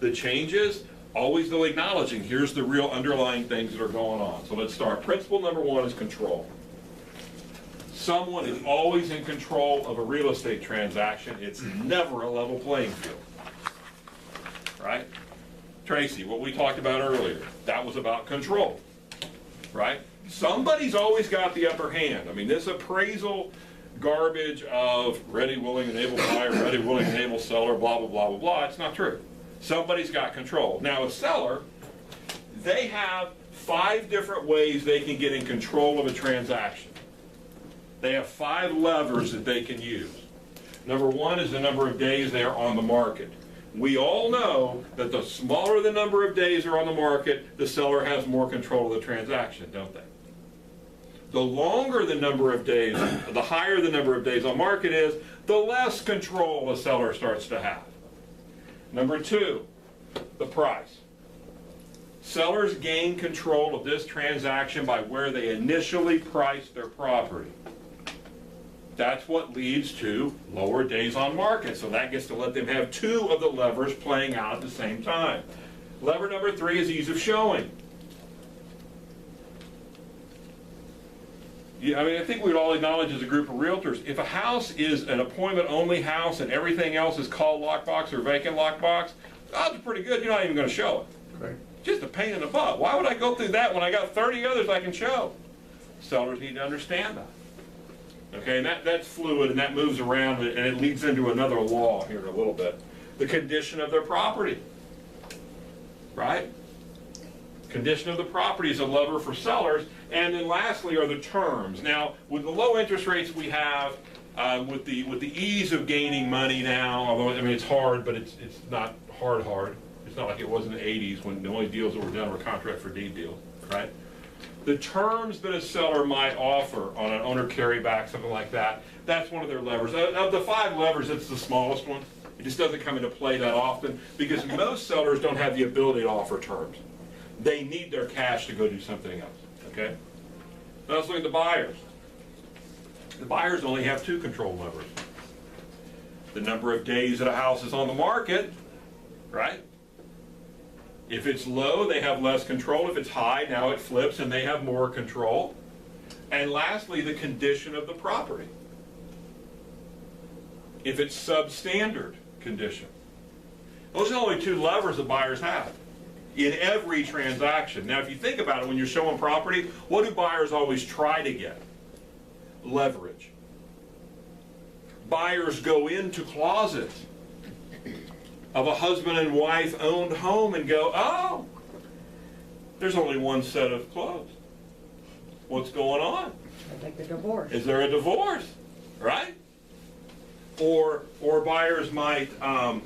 the changes, always though acknowledging here's the real underlying things that are going on. So let's start. Principle number one is control. Someone is always in control of a real estate transaction. It's never a level playing field. Right? Tracy, what we talked about earlier, that was about control. Right? Somebody's always got the upper hand. I mean, this appraisal garbage of ready, willing, and able buyer, ready, willing, and able seller, blah, blah, blah, blah, blah, it's not true. Somebody's got control. Now, a seller, they have 5 different ways they can get in control of a transaction. They have 5 levers that they can use. Number 1 is the number of days they are on the market. We all know that the smaller the number of days are on the market, the seller has more control of the transaction, don't they? The longer the number of days, the higher the number of days on market is, the less control the seller starts to have. Number 2, the price. Sellers gain control of this transaction by where they initially priced their property. That's what leads to lower days on market. So that gets to let them have 2 of the levers playing out at the same time. Lever number 3 is ease of showing. Yeah, I mean, I think we'd all acknowledge as a group of realtors, if a house is an appointment-only house and everything else is called lockbox or vacant lockbox, odds are pretty good you're not even going to show it. Right. Just a pain in the butt. Why would I go through that when I got 30 others I can show? Sellers need to understand that. Okay, and that's fluid and that moves around and it leads into another law here in a little bit. The condition of their property. Right? Condition of the property is a lever for sellers. And then lastly are the terms. Now, with the low interest rates we have, with the ease of gaining money now, although I mean it's hard, but it's not hard. It's not like it was in the 80s when the only deals that were done were contract for deed deals, right? The terms that a seller might offer on an owner carryback, something like that, that's one of their levers. Of the 5 levers, it's the smallest one. It just doesn't come into play that often because most sellers don't have the ability to offer terms. They need their cash to go do something else, okay? Now let's look at the buyers. The buyers only have 2 control levers. The number of days that a house is on the market, right? If it's low, they have less control. If it's high, now it flips and they have more control. And lastly, the condition of the property. If it's substandard condition. Those are the only 2 levers the buyers have in every transaction. Now, if you think about it, when you're showing property, what do buyers always try to get? Leverage. Buyers go into closets of a husband and wife owned home and go, oh, there's only one set of clothes. What's going on? I think the divorce. Is there a divorce? Right? Or buyers might, and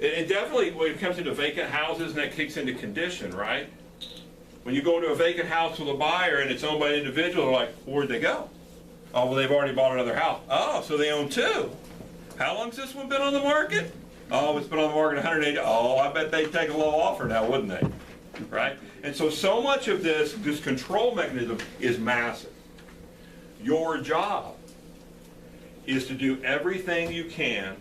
definitely when it comes into vacant houses, and that kicks into condition, right? When you go into a vacant house with a buyer and it's owned by an individual, they're like, where'd they go? Oh, well, they've already bought another house. Oh, so they own 2. How long's this one been on the market? Oh, it's been on the market 180. Oh, I bet they'd take a low offer now, wouldn't they? Right? And so much of this control mechanism is massive. Your job is to do everything you can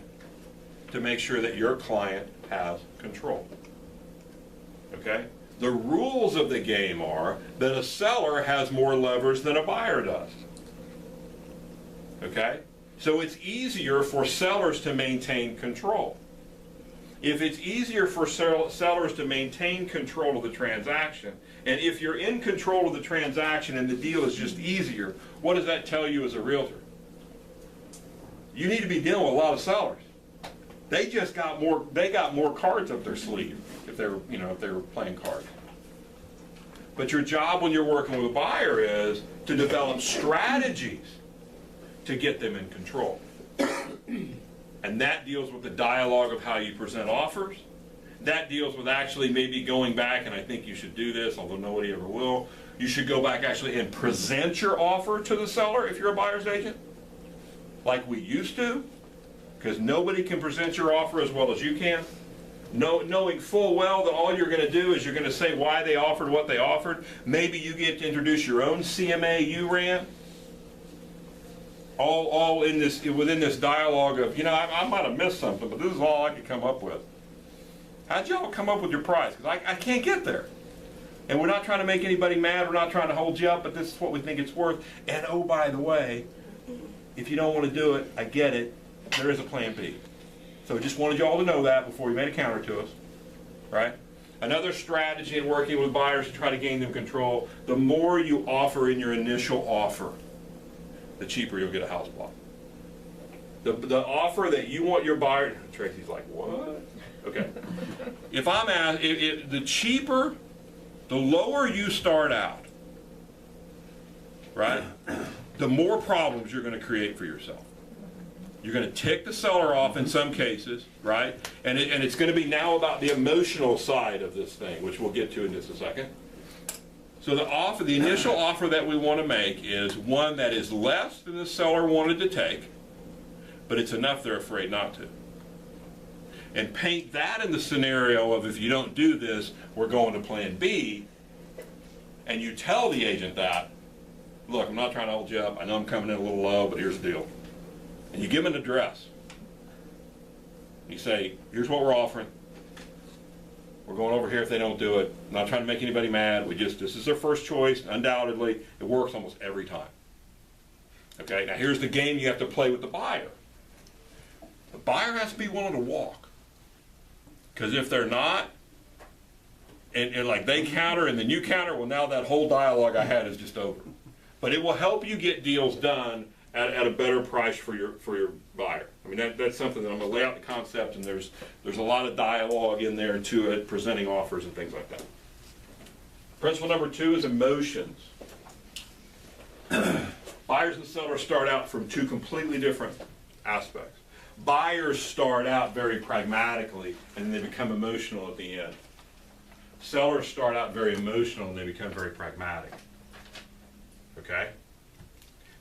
to make sure that your client has control. Okay? The rules of the game are that a seller has more levers than a buyer does. Okay? So it's easier for sellers to maintain control. If it's easier for sellers to maintain control of the transaction, and if you're in control of the transaction and the deal is just easier, what does that tell you as a realtor? You need to be dealing with a lot of sellers. They just got more. They got more cards up their sleeve if they were playing cards. But your job when you're working with a buyer is to develop strategies to get them in control. And that deals with the dialogue of how you present offers. That deals with actually maybe going back, and I think you should do this, although nobody ever will. You should go back actually and present your offer to the seller if you're a buyer's agent, like we used to, because nobody can present your offer as well as you can. Knowing full well that all you're going to do is you're going to say why they offered what they offered. Maybe you get to introduce your own CMA you ran. All in this, within this dialogue of, I might have missed something, but this is all I could come up with. How'd y'all come up with your price? Because I can't get there. And we're not trying to make anybody mad. We're not trying to hold you up, but this is what we think it's worth. And oh, by the way, if you don't want to do it, I get it. There is a plan B. So just wanted y'all to know that before you made a counter to us, right? Another strategy in working with buyers to try to gain them control, the more you offer in your initial offer, the cheaper you'll get a house block. The offer that you want your buyer, Tracy's like, what? Okay. If I'm at, the cheaper, the lower you start out, right, the more problems you're going to create for yourself. You're going to tick the seller off in some cases, right? And it's going to be now about the emotional side of this thing, which we'll get to in just a second. So the initial offer that we want to make is one that is less than the seller wanted to take, but it's enough they're afraid not to. And paint that in the scenario of, if you don't do this, we're going to plan B, and you tell the agent that, look, I'm not trying to hold you up. I know I'm coming in a little low, but here's the deal. And you give them an address. You say, here's what we're offering. We're going over here if they don't do it. I'm not trying to make anybody mad. This is their first choice. Undoubtedly, it works almost every time. Okay, now here's the game you have to play with the buyer. The buyer has to be willing to walk. Because if they're not, and like they counter and then you counter, well, now that whole dialogue I had is just over. But it will help you get deals done at a better price for your buyer. I mean, that's something that I'm going to lay out the concept, and there's a lot of dialogue in there to it, presenting offers and things like that. Principle number 2 is emotions. Buyers and sellers start out from two completely different aspects. Buyers start out very pragmatically, and they become emotional at the end. Sellers start out very emotional, and they become very pragmatic. Okay?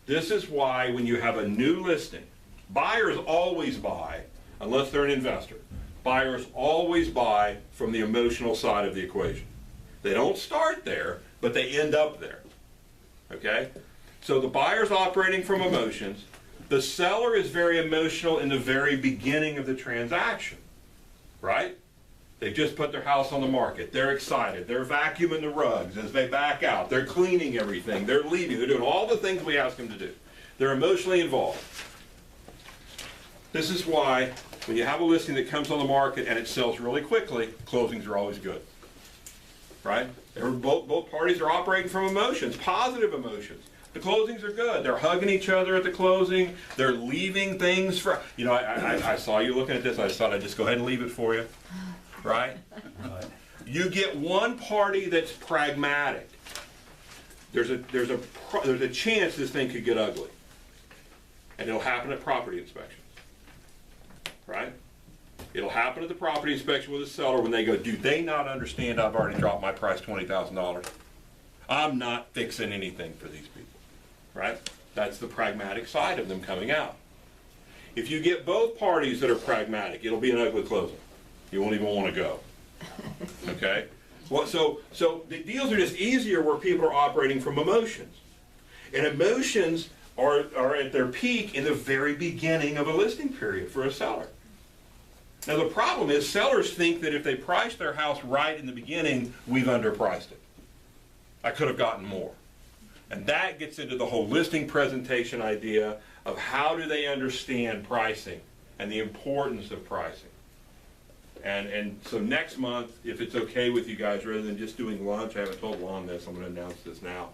This is why when you have a new listing, buyers always buy, unless they're an investor, buyers always buy from the emotional side of the equation. They don't start there, but they end up there. Okay? So the buyer's operating from emotions. The seller is very emotional in the very beginning of the transaction, right? They've just put their house on the market. They're excited. They're vacuuming the rugs as they back out. They're cleaning everything. They're leaving. They're doing all the things we ask them to do. They're emotionally involved. This is why when you have a listing that comes on the market and it sells really quickly, closings are always good, right? Both parties are operating from emotions, positive emotions. The closings are good. They're hugging each other at the closing. They're leaving things for, you know, I saw you looking at this. I just thought I'd just go ahead and leave it for you. Right? You get one party that's pragmatic. There's a chance this thing could get ugly. And it'll happen at property inspections. Right? It'll happen at the property inspection with the seller when they go, do they not understand I've already dropped my price $20,000? I'm not fixing anything for these people. Right? That's the pragmatic side of them coming out. If you get both parties that are pragmatic, it'll be an ugly closing. You won't even want to go. Okay? Well, so the deals are just easier where people are operating from emotions. And emotions are at their peak in the very beginning of a listing period for a seller. Now the problem is sellers think that if they price their house right in the beginning, we've underpriced it. I could have gotten more. And that gets into the whole listing presentation idea of how do they understand pricing and the importance of pricing. And so next month, if it's okay with you guys, rather than just doing lunch, I haven't told Lon this, I'm going to announce this now.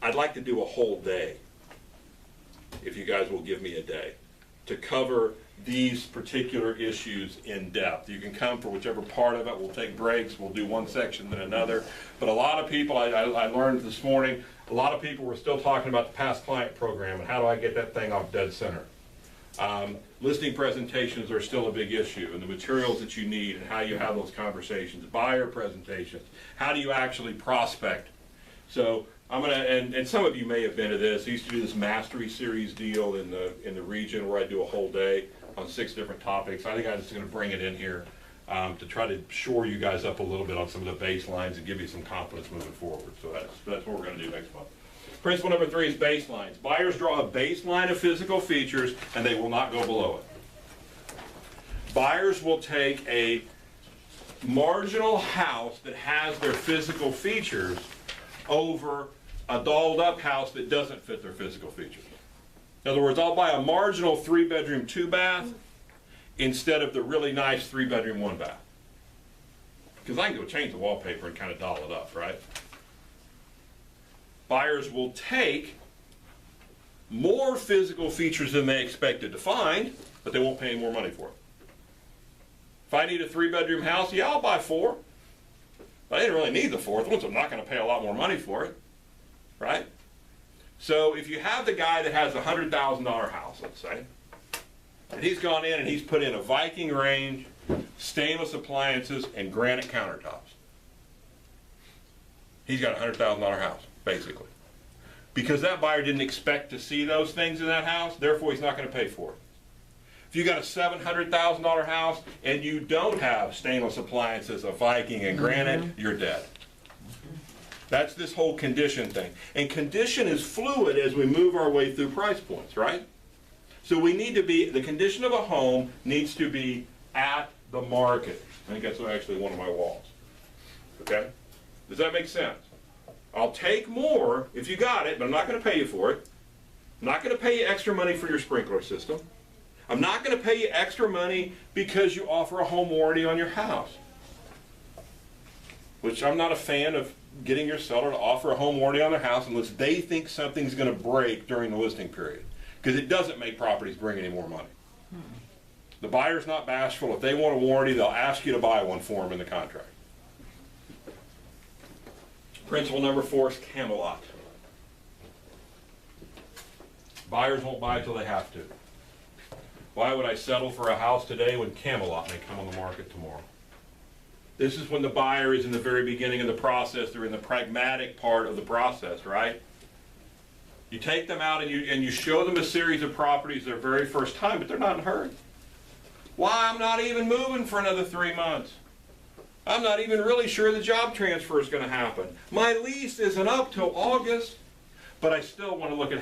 I'd like to do a whole day, if you guys will give me a day, to cover these particular issues in depth. You can come for whichever part of it. We'll take breaks. We'll do one section then another. But a lot of people, I learned this morning, a lot of people were still talking about the past client program and how do I get that thing off dead center. Listing presentations are still a big issue, and the materials that you need and how you have those conversations. Buyer presentations. How do you actually prospect? So I'm gonna, and some of you may have been to this. I used to do this mastery series deal in the region where I do a whole day on 6 different topics. I think I'm just gonna bring it in here to try to shore you guys up a little bit on some of the baselines and give you some confidence moving forward. So that's what we're gonna do next month. Principle number 3 is baselines. Buyers draw a baseline of physical features and they will not go below it. Buyers will take a marginal house that has their physical features over a dolled up house that doesn't fit their physical features. In other words, I'll buy a marginal 3-bedroom, 2-bath instead of the really nice 3-bedroom, 1-bath. Because I can go change the wallpaper and kind of doll it up, right? Buyers will take more physical features than they expected to find, but they won't pay any more money for it. If I need a 3-bedroom house, yeah, I'll buy 4. But I didn't really need the 4th one, so I'm not going to pay a lot more money for it, right? So if you have the guy that has a $100,000 house, let's say, and he's gone in and he's put in a Viking range, stainless appliances, and granite countertops. He's got a $100,000 house, basically. Because that buyer didn't expect to see those things in that house, therefore he's not going to pay for it. If you got a $700,000 house and you don't have stainless appliances, a Viking, and granite, you're dead. That's this whole condition thing. And condition is fluid as we move our way through price points, right? So we need to be, the condition of a home needs to be at the market. I think that's actually one of my walls. Okay? Does that make sense? I'll take more if you got it, but I'm not going to pay you for it. I'm not going to pay you extra money for your sprinkler system. I'm not going to pay you extra money because you offer a home warranty on your house. Which I'm not a fan of getting your seller to offer a home warranty on their house unless they think something's going to break during the listing period. Because it doesn't make properties bring any more money. The buyer's not bashful. If they want a warranty, they'll ask you to buy one for them in the contract. Principle number 4 is Camelot. Buyers won't buy till they have to. Why would I settle for a house today when Camelot may come on the market tomorrow? This is when the buyer is in the very beginning of the process. They're in the pragmatic part of the process, right? You take them out and you show them a series of properties their very first time, but they're not in a hurry. Why? I'm not even moving for another 3 months. I'm not even really sure the job transfer is going to happen. My lease isn't up till August, but I still want to look at how